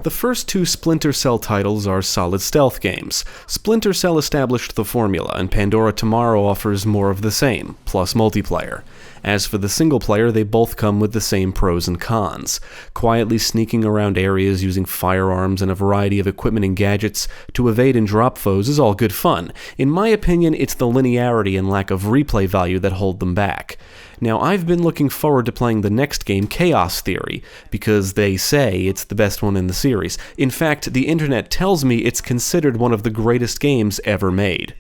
The first two Splinter Cell titles are solid stealth games. Splinter Cell established the formula, and Pandora Tomorrow offers more of the same, plus multiplayer. As for the single player, they both come with the same pros and cons. Quietly sneaking around areas using firearms and a variety of equipment and gadgets to evade and drop foes is all good fun. In my opinion, it's the linearity and lack of replay value that hold them back. Now, I've been looking forward to playing the next game, Chaos Theory, because they say it's the best one in the series. In fact, the internet tells me it's considered one of the greatest games ever made.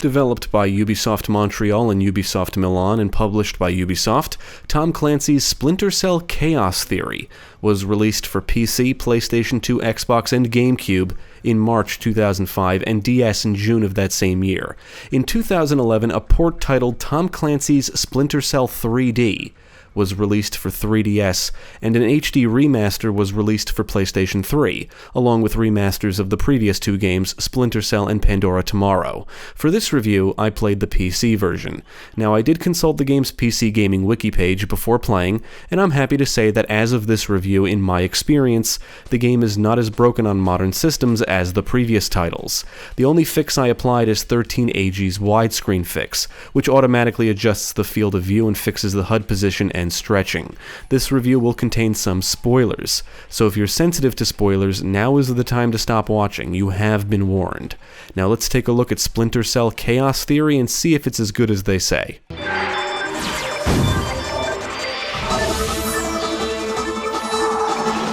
Developed by Ubisoft Montreal and Ubisoft Milan and published by Ubisoft, Tom Clancy's Splinter Cell Chaos Theory was released for PC, PlayStation 2, Xbox, and GameCube in March 2005 and DS in June of that same year. In 2011, a port titled Tom Clancy's Splinter Cell 3D was released for 3DS, and an HD remaster was released for PlayStation 3, along with remasters of the previous two games, Splinter Cell and Pandora Tomorrow. For this review, I played the PC version. Now, I did consult the game's PC Gaming wiki page before playing, and I'm happy to say that as of this review, in my experience, the game is not as broken on modern systems as the previous titles. The only fix I applied is 13AG's widescreen fix, which automatically adjusts the field of view and fixes the HUD position and stretching. This review will contain some spoilers, so if you're sensitive to spoilers, now is the time to stop watching. You have been warned. Now let's take a look at Splinter Cell Chaos Theory and see if it's as good as they say.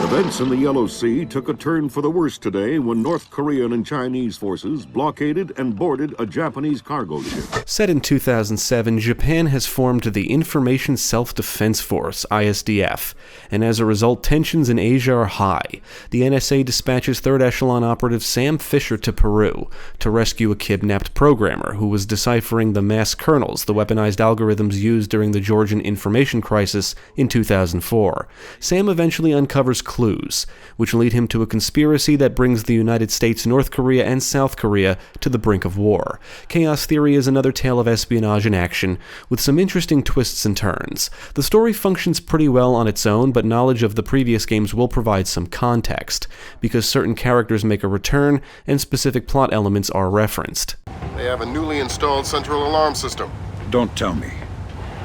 Events in the Yellow Sea took a turn for the worse today when North Korean and Chinese forces blockaded and boarded a Japanese cargo ship. Set in 2007, Japan has formed the Information Self-Defense Force, ISDF, and as a result, tensions in Asia are high. The NSA dispatches Third Echelon operative Sam Fisher to Peru to rescue a kidnapped programmer who was deciphering the mass kernels, the weaponized algorithms used during the Georgian information crisis in 2004. Sam eventually uncovers clues, which lead him to a conspiracy that brings the United States, North Korea, and South Korea to the brink of war. Chaos Theory is another tale of espionage in action, with some interesting twists and turns. The story functions pretty well on its own, but knowledge of the previous games will provide some context, because certain characters make a return and specific plot elements are referenced. They have a newly installed central alarm system. Don't tell me.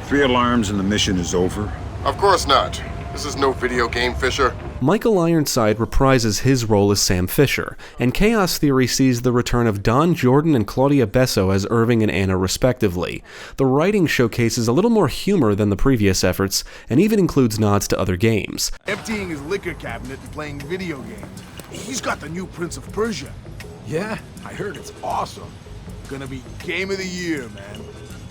3 alarms and the mission is over? Of course not. This is no video game, Fisher. Michael Ironside reprises his role as Sam Fisher, and Chaos Theory sees the return of Don Jordan and Claudia Besso as Irving and Anna respectively. The writing showcases a little more humor than the previous efforts, and even includes nods to other games. Emptying his liquor cabinet and playing video games. He's got the new Prince of Persia. Yeah, I heard it's awesome. Gonna be game of the year, man.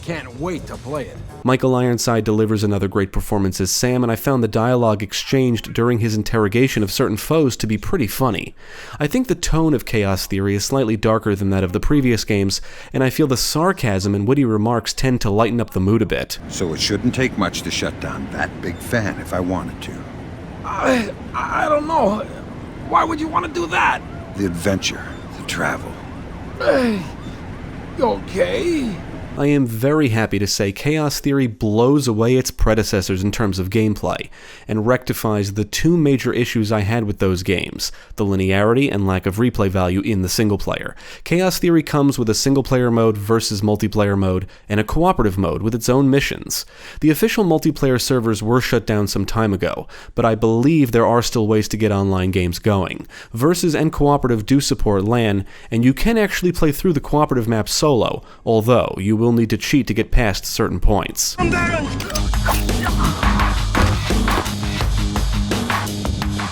Can't wait to play it. Michael Ironside delivers another great performance as Sam, and I found the dialogue exchanged during his interrogation of certain foes to be pretty funny. I think the tone of Chaos Theory is slightly darker than that of the previous games, and I feel the sarcasm and witty remarks tend to lighten up the mood a bit. So it shouldn't take much to shut down that big fan if I wanted to. I don't know. Why would you want to do that? The adventure, the travel. Okay. I am very happy to say Chaos Theory blows away its predecessors in terms of gameplay, and rectifies the two major issues I had with those games, the linearity and lack of replay value in the single player. Chaos Theory comes with a single player mode versus multiplayer mode, and a cooperative mode with its own missions. The official multiplayer servers were shut down some time ago, but I believe there are still ways to get online games going. Versus and cooperative do support LAN, and you can actually play through the cooperative map solo, although you will need to cheat to get past certain points.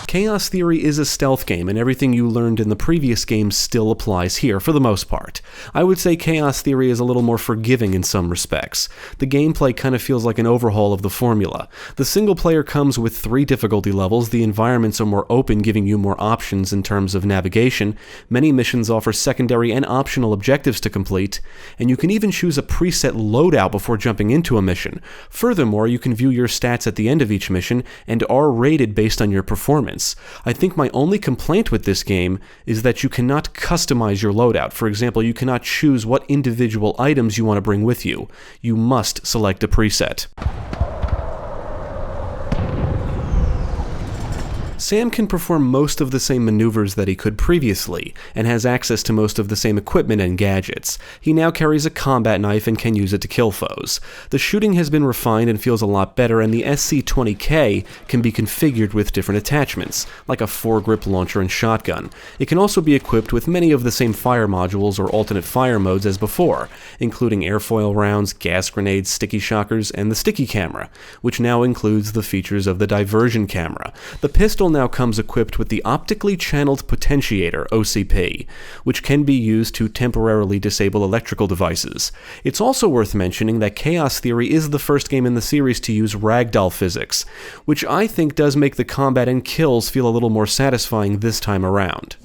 Chaos Theory is a stealth game, and everything you learned in the previous games still applies here, for the most part. I would say Chaos Theory is a little more forgiving in some respects. The gameplay kind of feels like an overhaul of the formula. The single player comes with 3 difficulty levels, the environments are more open, giving you more options in terms of navigation, many missions offer secondary and optional objectives to complete, and you can even choose a preset loadout before jumping into a mission. Furthermore, you can view your stats at the end of each mission, and are rated based on your performance. I think my only complaint with this game is that you cannot customize your loadout. For example, you cannot choose what individual items you want to bring with you. You must select a preset. Sam can perform most of the same maneuvers that he could previously, and has access to most of the same equipment and gadgets. He now carries a combat knife and can use it to kill foes. The shooting has been refined and feels a lot better, and the SC-20K can be configured with different attachments, like a foregrip launcher and shotgun. It can also be equipped with many of the same fire modules or alternate fire modes as before, including airfoil rounds, gas grenades, sticky shockers, and the sticky camera, which now includes the features of the diversion camera. The pistol now comes equipped with the Optically Channeled Potentiator, OCP, which can be used to temporarily disable electrical devices. It's also worth mentioning that Chaos Theory is the first game in the series to use ragdoll physics, which I think does make the combat and kills feel a little more satisfying this time around.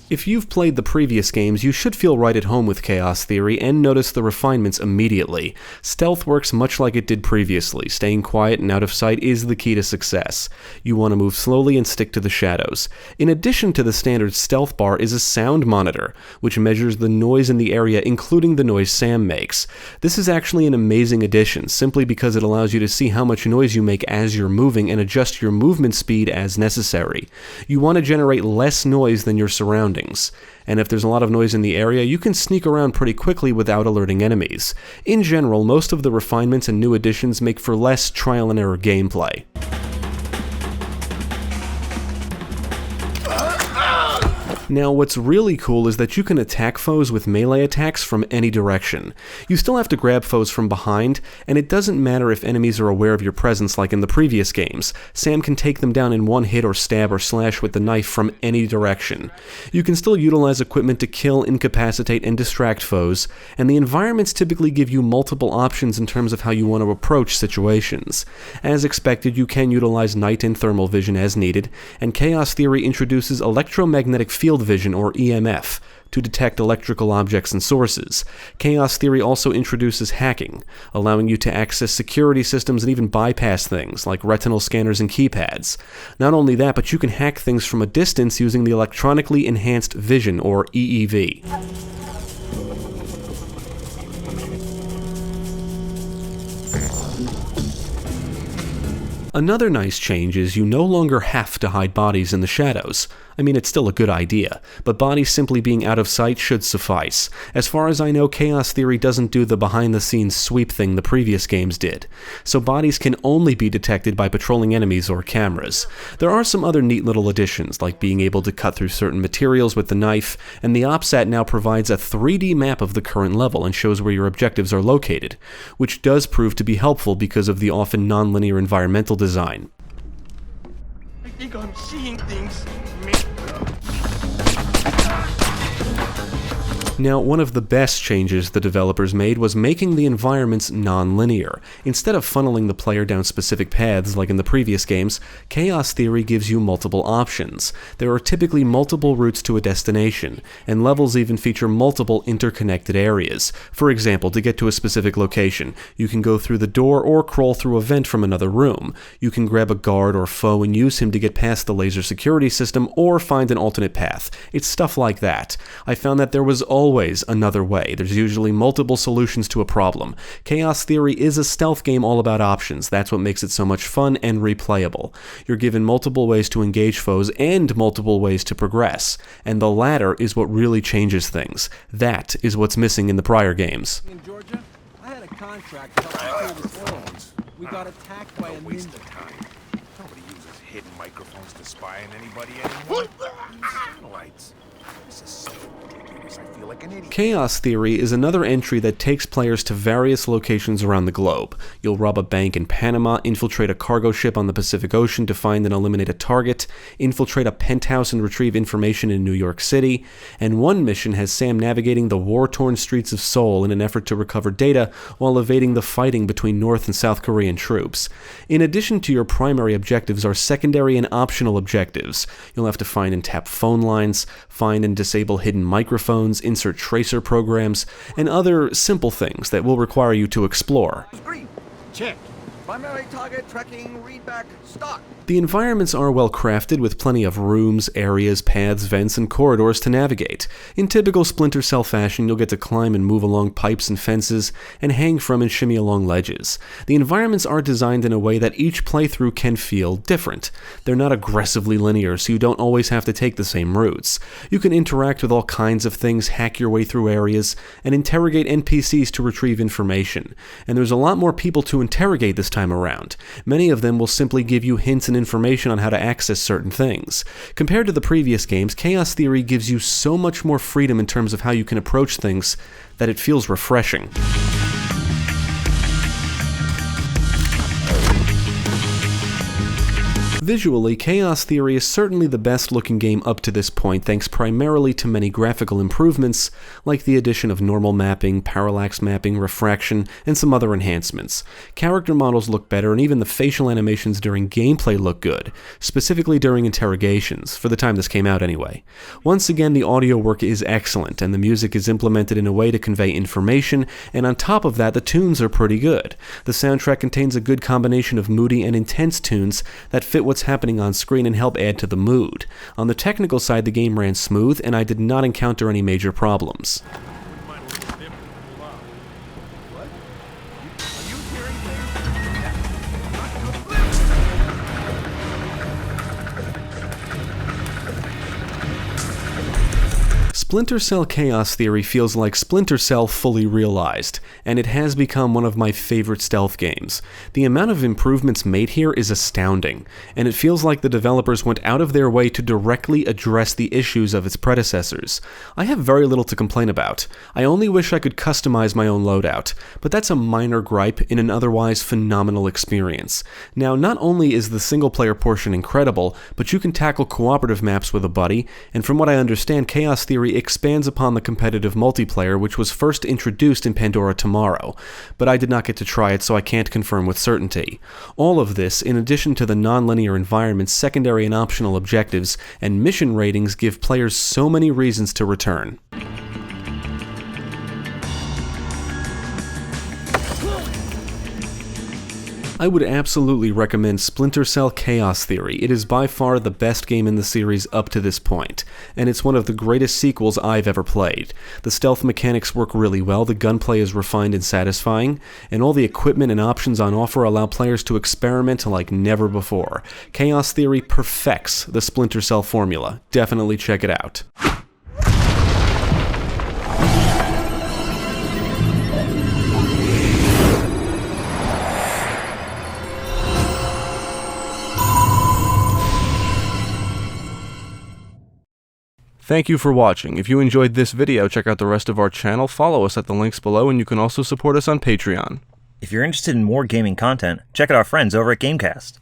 If you've played the previous games, you should feel right at home with Chaos Theory and notice the refinements immediately. Stealth works much like it did previously. Staying quiet and out of sight is the key to success. You want to move slowly and stick to the shadows. In addition to the standard stealth bar is a sound monitor, which measures the noise in the area, including the noise Sam makes. This is actually an amazing addition, simply because it allows you to see how much noise you make as you're moving and adjust your movement speed as necessary. You want to generate less noise than your surroundings. And if there's a lot of noise in the area, you can sneak around pretty quickly without alerting enemies. In general, most of the refinements and new additions make for less trial and error gameplay. Now, what's really cool is that you can attack foes with melee attacks from any direction. You still have to grab foes from behind, and it doesn't matter if enemies are aware of your presence like in the previous games. Sam can take them down in one hit or stab or slash with the knife from any direction. You can still utilize equipment to kill, incapacitate, and distract foes, and the environments typically give you multiple options in terms of how you want to approach situations. As expected, you can utilize night and thermal vision as needed, and Chaos Theory introduces electromagnetic field vision, or EMF, to detect electrical objects and sources. Chaos Theory also introduces hacking, allowing you to access security systems and even bypass things like retinal scanners and keypads. Not only that, but you can hack things from a distance using the Electronically Enhanced Vision, or EEV. Another nice change is you no longer have to hide bodies in the shadows. I mean, it's still a good idea, but bodies simply being out of sight should suffice. As far as I know, Chaos Theory doesn't do the behind-the-scenes sweep thing the previous games did, so bodies can only be detected by patrolling enemies or cameras. There are some other neat little additions, like being able to cut through certain materials with the knife, and the OpSat now provides a 3D map of the current level and shows where your objectives are located, which does prove to be helpful because of the often non-linear environmental design. I think I'm seeing things. Now, one of the best changes the developers made was making the environments non-linear. Instead of funneling the player down specific paths like in the previous games, Chaos Theory gives you multiple options. There are typically multiple routes to a destination, and levels even feature multiple interconnected areas. For example, to get to a specific location, you can go through the door or crawl through a vent from another room. You can grab a guard or foe and use him to get past the laser security system or find an alternate path. It's stuff like that. I found that there was always another way. There's usually multiple solutions to a problem. Chaos Theory is a stealth game all about options. That's what makes it so much fun and replayable. You're given multiple ways to engage foes and multiple ways to progress, and the latter is what really changes things. That is what's missing in the prior games. In Georgia, I had a contract to help secure this oil. We got attacked by a Waste ninja. of time. Nobody uses hidden microphones to spy on anybody anymore. Satellites. This is so ridiculous. I feel like an idiot. Chaos Theory is another entry that takes players to various locations around the globe. You'll rob a bank in Panama, infiltrate a cargo ship on the Pacific Ocean to find and eliminate a target, infiltrate a penthouse and retrieve information in New York City, and one mission has Sam navigating the war-torn streets of Seoul in an effort to recover data while evading the fighting between North and South Korean troops. In addition to your primary objectives are secondary and optional objectives. You'll have to find and tap phone lines, find and disable hidden microphones, insert tracer programs, and other simple things that will require you to explore. Green. Check. Primary target tracking readback start. The environments are well crafted with plenty of rooms, areas, paths, vents, and corridors to navigate. In typical Splinter Cell fashion, you'll get to climb and move along pipes and fences, and hang from and shimmy along ledges. The environments are designed in a way that each playthrough can feel different. They're not aggressively linear, so you don't always have to take the same routes. You can interact with all kinds of things, hack your way through areas, and interrogate NPCs to retrieve information. And there's a lot more people to interrogate this time around. Many of them will simply give you hints and information on how to access certain things. Compared to the previous games, Chaos Theory gives you so much more freedom in terms of how you can approach things that it feels refreshing. Visually, Chaos Theory is certainly the best looking game up to this point, thanks primarily to many graphical improvements, like the addition of normal mapping, parallax mapping, refraction, and some other enhancements. Character models look better, and even the facial animations during gameplay look good, specifically during interrogations, for the time this came out anyway. Once again, the audio work is excellent, and the music is implemented in a way to convey information, and on top of that, the tunes are pretty good. The soundtrack contains a good combination of moody and intense tunes that fit what's happening on screen and help add to the mood. On the technical side, the game ran smooth, and I did not encounter any major problems. Splinter Cell Chaos Theory feels like Splinter Cell fully realized, and it has become one of my favorite stealth games. The amount of improvements made here is astounding, and it feels like the developers went out of their way to directly address the issues of its predecessors. I have very little to complain about. I only wish I could customize my own loadout, but that's a minor gripe in an otherwise phenomenal experience. Now, not only is the single-player portion incredible, but you can tackle cooperative maps with a buddy, and from what I understand, Chaos Theory expands upon the competitive multiplayer which was first introduced in Pandora Tomorrow, but I did not get to try it, so I can't confirm with certainty. All of this, in addition to the non-linear environments, secondary and optional objectives, and mission ratings, give players so many reasons to return. I would absolutely recommend Splinter Cell Chaos Theory. It is by far the best game in the series up to this point, and it's one of the greatest sequels I've ever played. The stealth mechanics work really well, the gunplay is refined and satisfying, and all the equipment and options on offer allow players to experiment like never before. Chaos Theory perfects the Splinter Cell formula. Definitely check it out. Thank you for watching. If you enjoyed this video, check out the rest of our channel, follow us at the links below, and you can also support us on Patreon. If you're interested in more gaming content, check out our friends over at Gamecast.